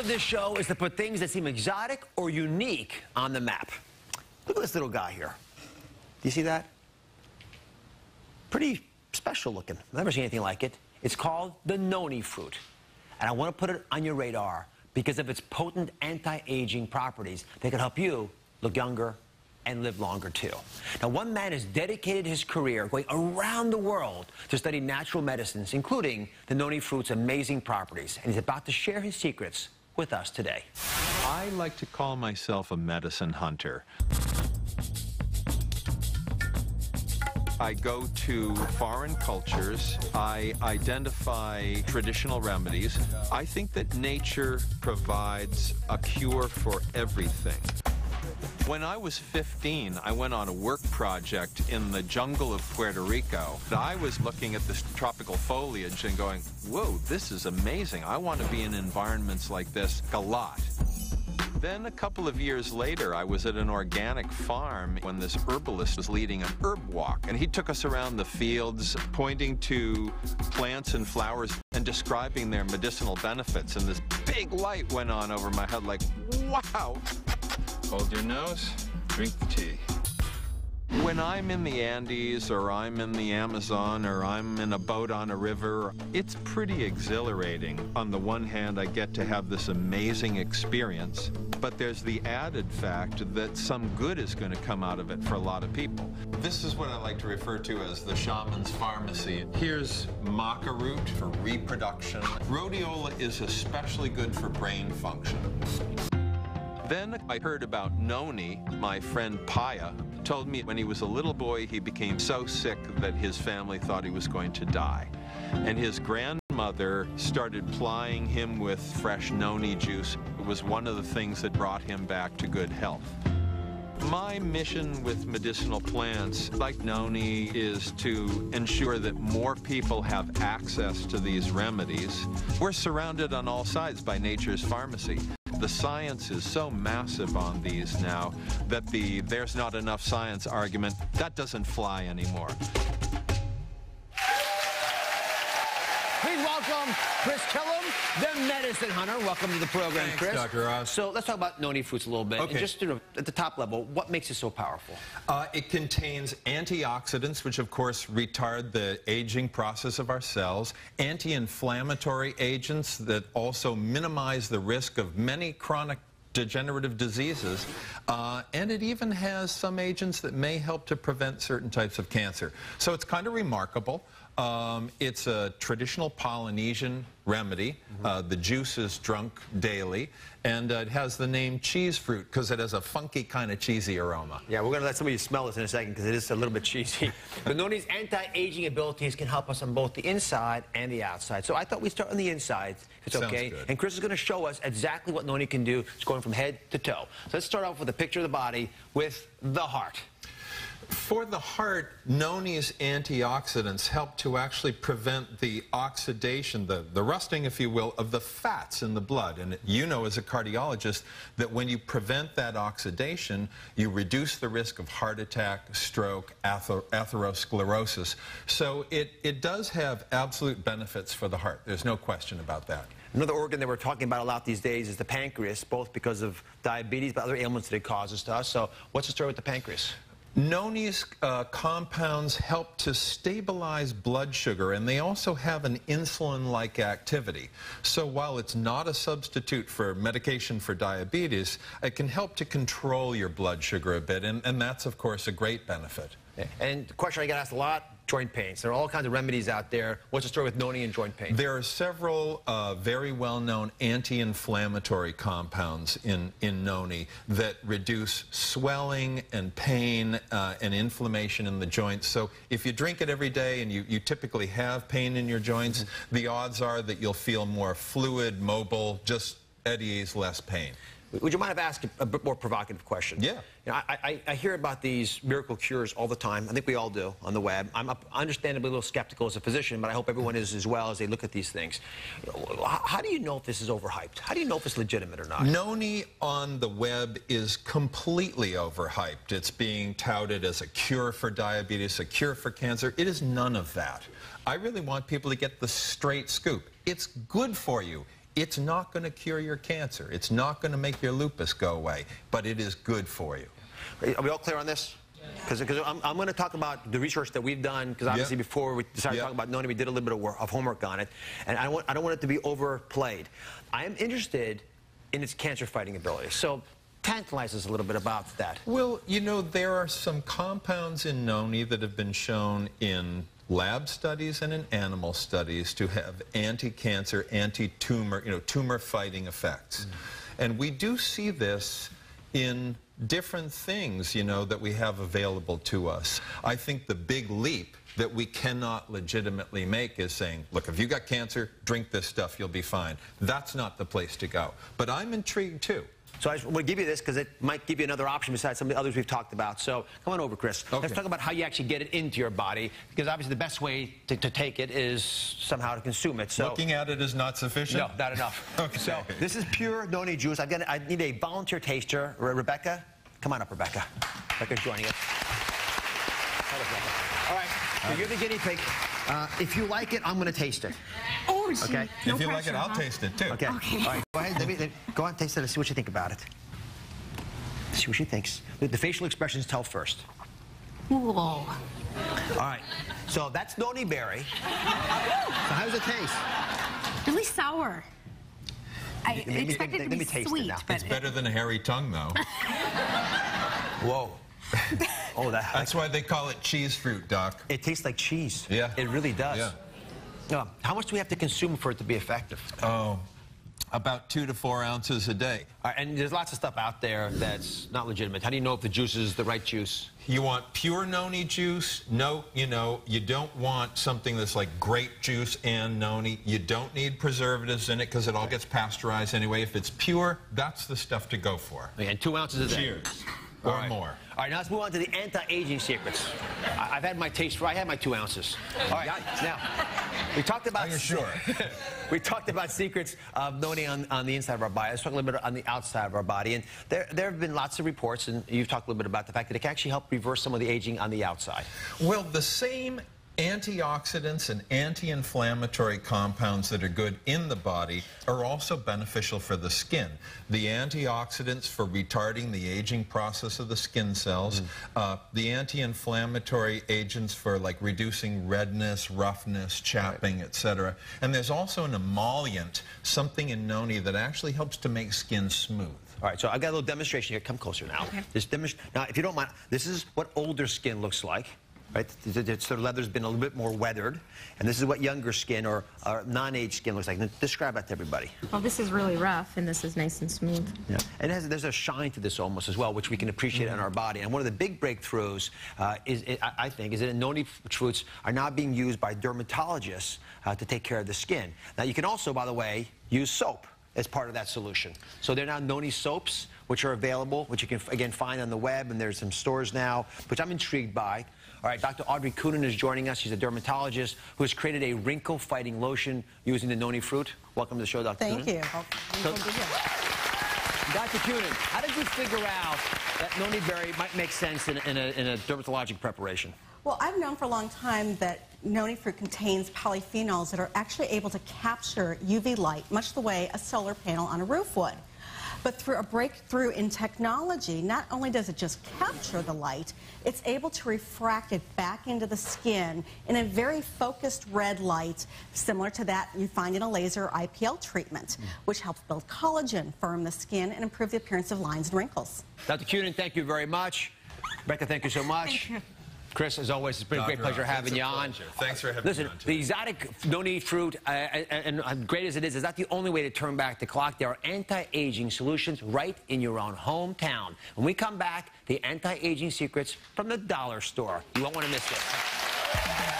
of this show is to put things that seem exotic or unique on the map. Look at this little guy here. Do you see that? Pretty special looking. I've never seen anything like it. It's called the noni fruit. And I want to put it on your radar because of its potent anti-aging properties that can help you look younger and live longer too. Now, one man has dedicated his career going around the world to study natural medicines, including the noni fruit's amazing properties, and he's about to share his secrets with us today. I like to call myself a medicine hunter. I go to foreign cultures, I identify traditional remedies. I think that nature provides a cure for everything. When I was 15, I went on a work project in the jungle of Puerto Rico. I was looking at this tropical foliage and going, whoa, this is amazing. I want to be in environments like this a lot. Then a couple of years later, I was at an organic farm when this herbalist was leading an herb walk. And he took us around the fields, pointing to plants and flowers and describing their medicinal benefits. And this big light went on over my head like, wow. Hold your nose, drink the tea. When I'm in the Andes, or I'm in the Amazon, or I'm in a boat on a river, it's pretty exhilarating. On the one hand, I get to have this amazing experience, but there's the added fact that some good is going to come out of it for a lot of people. This is what I like to refer to as the shaman's pharmacy. Here's maca root for reproduction. Rhodiola is especially good for brain function. Then I heard about noni. My friend Paya told me when he was a little boy, he became so sick that his family thought he was going to die. And his grandmother started plying him with fresh noni juice. It was one of the things that brought him back to good health. My mission with medicinal plants, like noni, is to ensure that more people have access to these remedies. We're surrounded on all sides by nature's pharmacy. The science is so massive on these now that the "there's not enough science" argument, that doesn't fly anymore. Please welcome Chris Killam, the medicine hunter. Welcome to the program, Thanks, Chris. Dr. Oz. So let's talk about noni fruits a little bit. Okay. And just at the top level, what makes it so powerful? It contains antioxidants, which of course retard the aging process of our cells, anti-inflammatory agents that also minimize the risk of many chronic degenerative diseases, and it even has some agents that may help to prevent certain types of cancer. So it's kind of remarkable. It's a traditional Polynesian remedy. The juice is drunk daily, and it has the name cheese fruit because it has a funky kind of cheesy aroma. Yeah, we're going to let some of you smell this in a second because it is a little bit cheesy. But noni's anti-aging abilities can help us on both the inside and the outside. So I thought we'd start on the inside, if it's okay. Sounds good. And Chris is going to show us exactly what noni can do. It's going from head to toe. So let's start off with a picture of the body with the heart. For the heart, noni's antioxidants help to actually prevent the oxidation, the rusting, if you will, of the fats in the blood. And you know as a cardiologist that when you prevent that oxidation, you reduce the risk of heart attack, stroke, atherosclerosis. So it does have absolute benefits for the heart. There's no question about that. Another organ that we're talking about a lot these days is the pancreas, both because of diabetes, but other ailments that it causes to us. So what's the story with the pancreas? Noni's compounds help to stabilize blood sugar, and they also have an insulin-like activity. So while it's not a substitute for medication for diabetes, it can help to control your blood sugar a bit, and that's, of course, a great benefit. And the question I get asked a lot, joint pains. There are all kinds of remedies out there. What's the story with noni and joint pain? There are several very well-known anti-inflammatory compounds in noni that reduce swelling and pain and inflammation in the joints. So if you drink it every day and you typically have pain in your joints, the odds are that you'll feel more fluid, mobile, just at ease, less pain. Would you mind if I ask a bit more provocative question? Yeah. You know, I hear about these miracle cures all the time. I think we all do on the web. I'm understandably a little skeptical as a physician, but I hope everyone is as well as they look at these things. How do you know if this is overhyped? How do you know if it's legitimate or not? Noni on the web is completely overhyped. It's being touted as a cure for diabetes, a cure for cancer. It is none of that. I really want people to get the straight scoop. It's good for you. It's not going to cure your cancer. It's not going to make your lupus go away, but it is good for you. Are we all clear on this? Because I'm going to talk about the research that we've done, because obviously before we decided to talk about noni, we did a little bit of homework on it, and I don't want it to be overplayed. I am interested in its cancer-fighting ability. So tantalize us a little bit about that. Well, you know, there are some compounds in noni that have been shown in lab studies and in animal studies to have anti-cancer, anti-tumor, tumor-fighting effects. And we do see this in different things, that we have available to us. I think the big leap that we cannot legitimately make is saying, look, if you got cancer, drink this stuff, you'll be fine. That's not the place to go. But I'm intrigued too. So I just want to give you this because it might give you another option besides some of the others we've talked about. So come on over, Chris. Okay. Let's talk about how you actually get it into your body, because obviously the best way to take it is somehow to consume it. So looking at it is not sufficient? No, not enough. Okay. So this is pure noni juice. I need a volunteer taster. Rebecca, come on up, Rebecca. Rebecca's joining us. All right, so you're the guinea pig. If you like it, I'm going to taste it. Oh, okay. No if you pressure, like it, I'll taste it too. Okay. Okay. All right. Go ahead. Go on, taste it and see what you think about it. See what she thinks. The facial expressions tell first. Whoa. All right. So that's noni berry. So how does it taste? Really sour. I expected it to be sweet, but it's better than a hairy tongue, though. Whoa. Oh, that's why they call it cheese fruit, Doc. It tastes like cheese. Yeah. It really does. Yeah. How much do we have to consume for it to be effective? Oh, about 2 to 4 ounces a day. All right, and there's lots of stuff out there that's not legitimate. How do you know if the juice is the right juice? You want pure noni juice? No, you don't want something that's like grape juice and noni. You don't need preservatives in it because it all gets pasteurized anyway. If it's pure, that's the stuff to go for. Okay, and 2 ounces a day. Cheers. Or more. All right, now let's move on to the anti-aging secrets. I've had my taste. I had my 2 ounces. All right, now we talked about. Are you sure? We talked about secrets of noni on the inside of our body. Let's talk a little bit on the outside of our body. And there have been lots of reports, and you've talked a little bit about the fact that it can actually help reverse some of the aging on the outside. Well, the same antioxidants and anti-inflammatory compounds that are good in the body are also beneficial for the skin. The antioxidants for retarding the aging process of the skin cells, the anti-inflammatory agents for like reducing redness, roughness, chapping, etc. And there's also an emollient, something in noni that actually helps to make skin smooth. All right, so I've got a little demonstration here. Come closer now. Okay. Now, if you don't mind, this is what older skin looks like. Right? The leather's been a little bit more weathered, and this is what younger skin or non-aged skin looks like. Now, describe that to everybody. Well, this is really rough, and this is nice and smooth. Yeah. And there's a shine to this almost as well, which we can appreciate in our body. And one of the big breakthroughs, I think, is that noni fruits are now being used by dermatologists to take care of the skin. Now, you can also, by the way, use soap as part of that solution. So there are now noni soaps, which are available, which you can, again, find on the web, and there's some stores now, which I'm intrigued by. All right, Dr. Audrey Coonan is joining us. She's a dermatologist who has created a wrinkle-fighting lotion using the noni fruit. Welcome to the show, Dr. Coonan. Thank you. Dr. Coonan, how did you figure out that noni berry might make sense in a dermatologic preparation? Well, I've known for a long time that noni fruit contains polyphenols that are actually able to capture UV light, much the way a solar panel on a roof would. But through a breakthrough in technology, not only does it just capture the light, it's able to refract it back into the skin in a very focused red light, similar to that you find in a laser IPL treatment, which helps build collagen, firm the skin, and improve the appearance of lines and wrinkles. Dr. Coonan, thank you very much. Rebecca, thank you so much. Thank you. Chris, as always, it's been a great pleasure having you on. Thanks for having me on. Listen, the exotic noni fruit, and great as it is not the only way to turn back the clock. There are anti-aging solutions right in your own hometown. When we come back, the anti-aging secrets from the dollar store. You won't want to miss this.